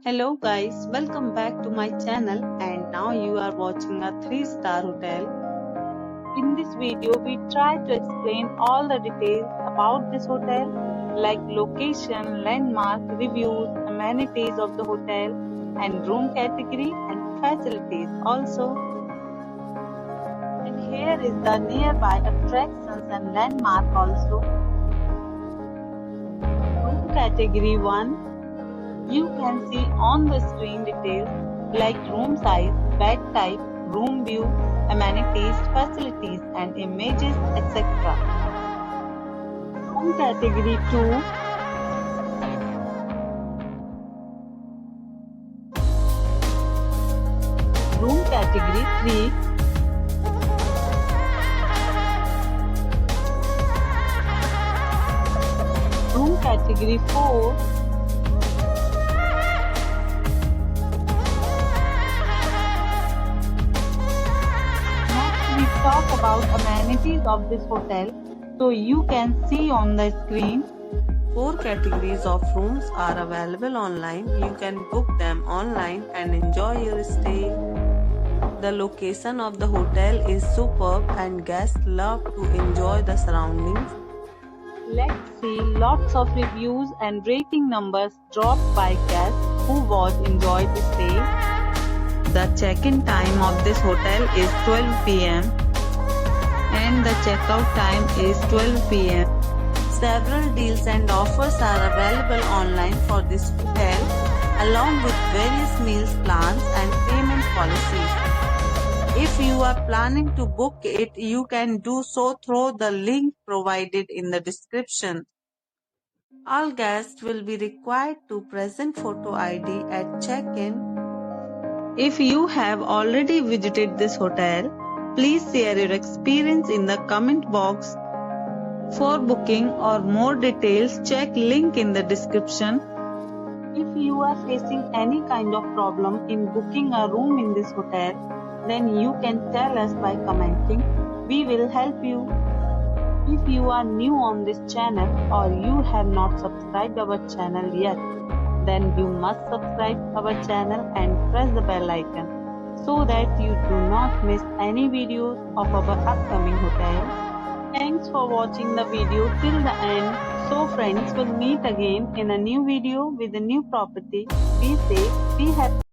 Hello guys, welcome back to my channel and now you are watching a 3-star hotel. In this video, we try to explain all the details about this hotel like location, landmark, reviews, amenities of the hotel and room category and facilities also. And here is the nearby attractions and landmark also. Room category 1. You can see on the screen details like room size, bed type, room view, amenities, facilities and images, etc. Room category 2. Room category 3. Room category 4. Talk about amenities of this hotel, so you can see on the screen. 4 categories of rooms are available online. You can book them online and enjoy your stay. The location of the hotel is superb and guests love to enjoy the surroundings. Let's see lots of reviews and rating numbers dropped by guests who enjoyed the stay. The check-in time of this hotel is 12 p.m. and the checkout time is 12 p.m. Several deals and offers are available online for this hotel, along with various meals plans and payment policies. If you are planning to book it, you can do so through the link provided in the description. All guests will be required to present photo ID at check-in. If you have already visited this hotel, please share your experience in the comment box. For booking or more details, check link in the description. If you are facing any kind of problem in booking a room in this hotel, then you can tell us by commenting. We will help you. If you are new on this channel or you have not subscribed our channel yet, then you must subscribe our channel and press the bell icon so that you do not miss any videos of our upcoming hotel. Thanks for watching the video till the end. So friends, will meet again in a new video with a new property. Be safe, be happy.